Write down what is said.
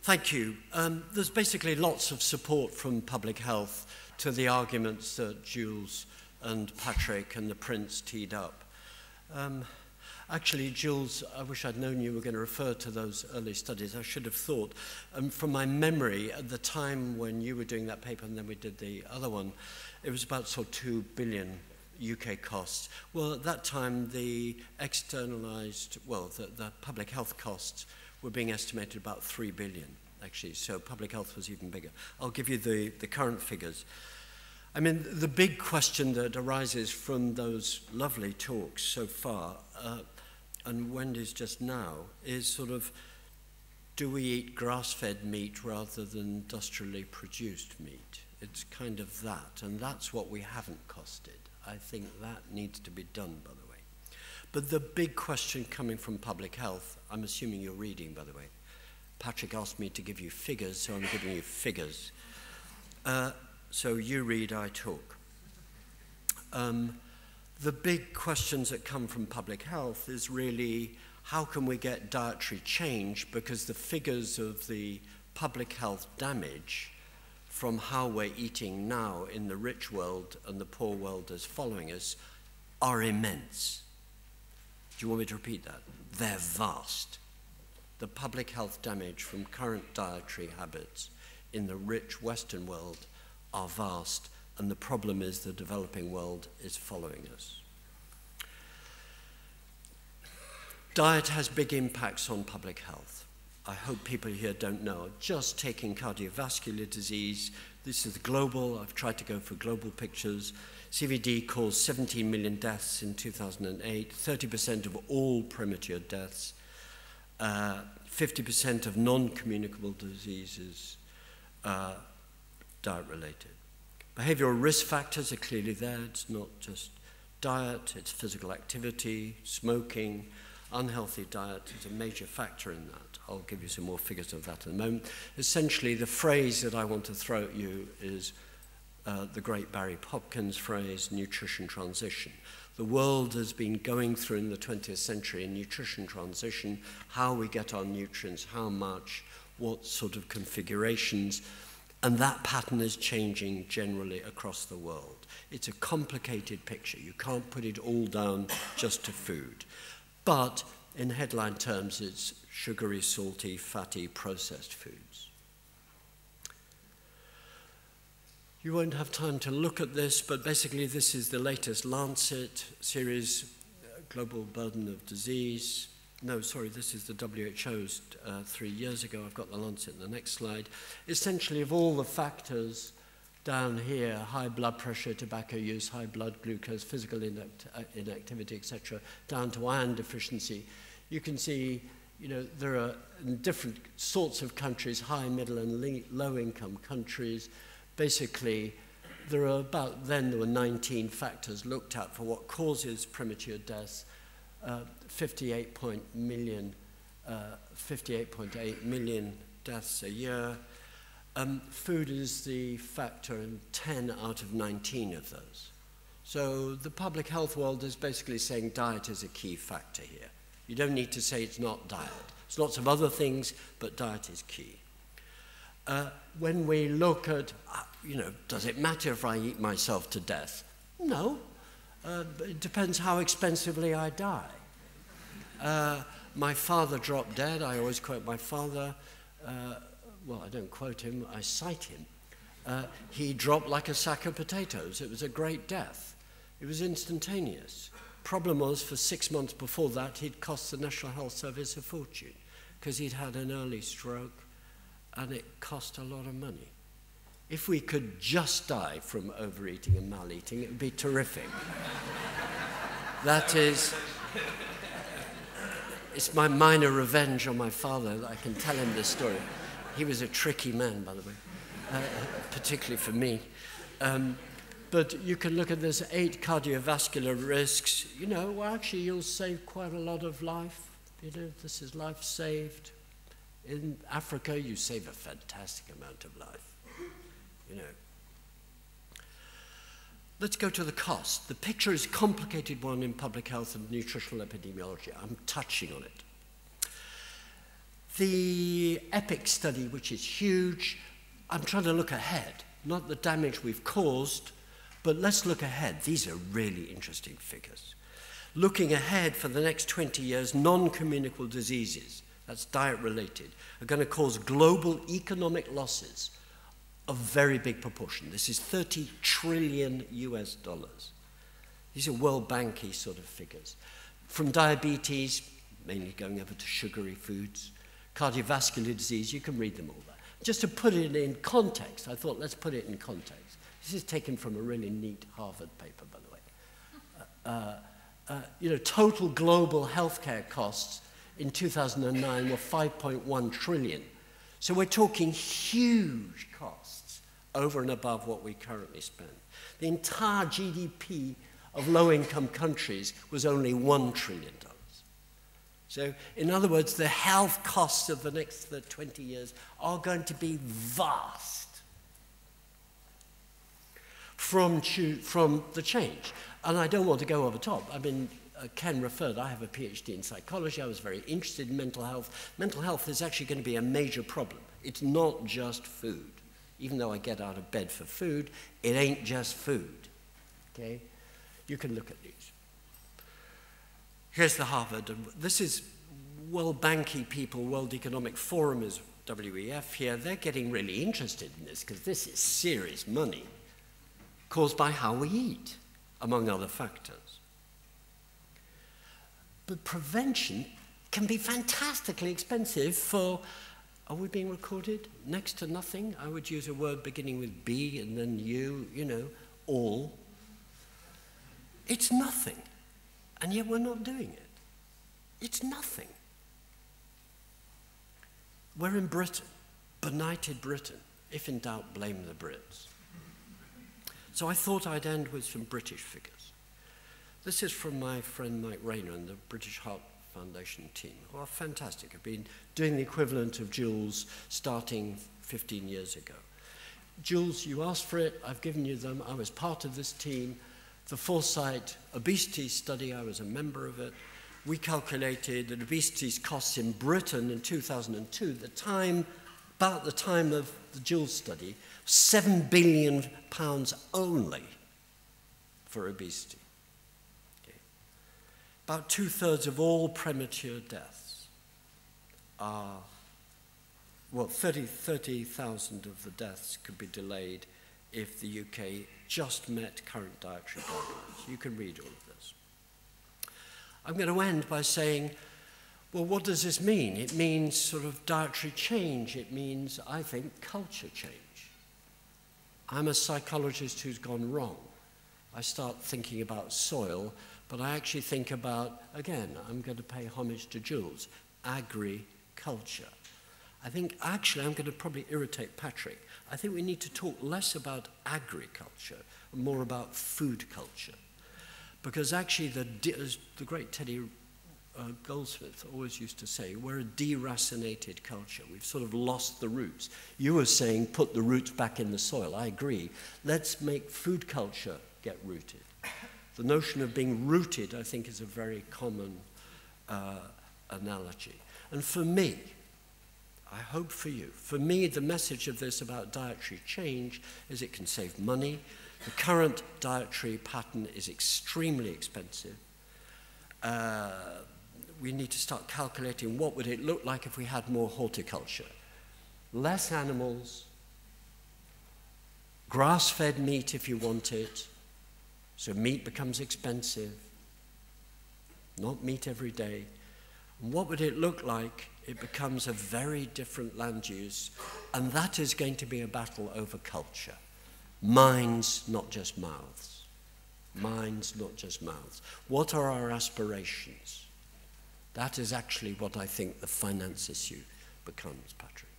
Thank you. There's basically lots of support from public health to the arguments that Jules and Patrick and the Prince teed up. Actually, Jules, I wish I'd known you were going to refer to those early studies. I should have thought. From my memory, at the time when you were doing that paper and then we did the other one, it was about sort of 2 billion UK costs. Well, at that time, the externalized, well, the public health costs were being estimated about 3 billion, actually. So public health was even bigger. I'll give you the current figures. I mean, the big question that arises from those lovely talks so far, and Wendy's just now, is sort of, do we eat grass-fed meat rather than industrially produced meat? It's kind of that, and that's what we haven't costed. I think that needs to be done, by the way. But the big question coming from public health, I'm assuming you're reading, by the way. Patrick asked me to give you figures, so I'm giving you figures. So you read, I talk. The big questions that come from public health is really, how can we get dietary change? Because the figures of the public health damage from how we're eating now in the rich world and the poor world is following us are immense. Do you want me to repeat that? They're vast. The public health damage from current dietary habits in the rich Western world are vast, and the problem is the developing world is following us. Diet has big impacts on public health. I hope people here don't know. Just taking cardiovascular disease, this is global. I've tried to go for global pictures. CVD caused 17 million deaths in 2008, 30% of all premature deaths, 50% of non-communicable diseases diet-related. Behavioral risk factors are clearly there. It's not just diet, it's physical activity, smoking, unhealthy diet is a major factor in that. I'll give you some more figures of that in a moment. Essentially, the phrase that I want to throw at you is the great Barry Hopkins phrase, nutrition transition. The world has been going through in the 20th century a nutrition transition, how we get our nutrients, how much, what sort of configurations, and that pattern is changing generally across the world. It's a complicated picture. You can't put it all down just to food. But in headline terms, it's sugary, salty, fatty, processed foods. You won't have time to look at this, but basically this is the latest Lancet series, Global Burden of Disease. No, sorry, this is the WHO's 3 years ago. I've got the Lancet in the next slide. Essentially, of all the factors down here, high blood pressure, tobacco use, high blood glucose, physical inactivity, etc., down to iron deficiency, you can see, you know, there are in different sorts of countries, high, middle, and low-income countries. Basically, there were 19 factors looked at for what causes premature deaths. 58.8 million deaths a year. Food is the factor in 10 out of 19 of those. So the public health world is basically saying diet is a key factor here. You don't need to say it's not diet. There's lots of other things, but diet is key. When we look at, you know, does it matter if I eat myself to death? No. It depends how expensively I die. My father dropped dead. I always quote my father. Well, I don't quote him, I cite him. He dropped like a sack of potatoes. It was a great death. It was instantaneous. Problem was, for 6 months before that, he'd cost the National Health Service a fortune because he'd had an early stroke and it cost a lot of money. If we could just die from overeating and mal-eating, it would be terrific. That is, it's my minor revenge on my father that I can tell him this story. He was a tricky man, by the way, particularly for me. But you can look at this 8 cardiovascular risks. You know, well, actually, you'll save quite a lot of life. You know, this is life saved. In Africa, you save a fantastic amount of life. You know. Let's go to the cost. The picture is a complicated one in public health and nutritional epidemiology. I'm touching on it. The EPIC study, which is huge, I'm trying to look ahead, not the damage we've caused, but let's look ahead. These are really interesting figures. Looking ahead for the next 20 years, non-communicable diseases, that's diet-related, are going to cause global economic losses of very big proportion. This is 30 trillion US dollars. These are World Banky sort of figures. From diabetes, mainly going over to sugary foods, cardiovascular disease, you can read them all there. Just to put it in context, I thought let's put it in context. This is taken from a really neat Harvard paper, by the way. Total global healthcare costs in 2009 were 5.1 trillion. So we're talking huge costs over and above what we currently spend. The entire GDP of low-income countries was only $1 trillion. So, in other words, the health costs of the next 20 years are going to be vast from the change. And I don't want to go over top. I mean, Ken referred, I have a PhD in psychology. I was very interested in mental health. Mental health is actually going to be a major problem. It's not just food. Even though I get out of bed for food, it ain't just food. Okay? You can look at these. Here's the Harvard. This is World Banky people, World Economic Forum is WEF here. They're getting really interested in this because this is serious money caused by how we eat, among other factors. But prevention can be fantastically expensive for, are we being recorded? Next to nothing. I would use a word beginning with B and then U, all. It's nothing. And yet we're not doing it. It's nothing. We're in Britain, benighted Britain. If in doubt, blame the Brits. So I thought I'd end with some British figures. This is from my friend Mike Rayner and the British Heart Foundation team, who are fantastic. I've been doing the equivalent of Jules starting 15 years ago. Jules, you asked for it. I've given you them. I was part of this team. The Foresight obesity study, I was a member of it. We calculated that obesity's costs in Britain in 2002, about the time of the Jules study, £7 billion only for obesity. Okay. About 2/3 of all premature deaths are, 30,000 of the deaths could be delayed if the UK just met current dietary guidelines. You can read all of this. I'm going to end by saying, well, what does this mean? It means sort of dietary change. It means, I think, culture change. I'm a psychologist who's gone wrong. I start thinking about soil, but I actually think about, again, I'm going to pay homage to Jules, agriculture. I think, actually, I'm going to probably irritate Patrick. I think we need to talk less about agriculture and more about food culture. Because actually, as the great Teddy Goldsmith always used to say, we're a deracinated culture. We've sort of lost the roots. You were saying, put the roots back in the soil. I agree. Let's make food culture get rooted. The notion of being rooted, I think, is a very common analogy. And for me, I hope for you, for me, the message of this about dietary change is it can save money. The current dietary pattern is extremely expensive. We need to start calculating what would it look like if we had more horticulture. Less animals, grass-fed meat if you want it, so meat becomes expensive, not meat every day. And what would it look like? It becomes a very different land use, and that is going to be a battle over culture. Minds, not just mouths. Minds, not just mouths. What are our aspirations? That is actually what I think the finance issue becomes, Patrick.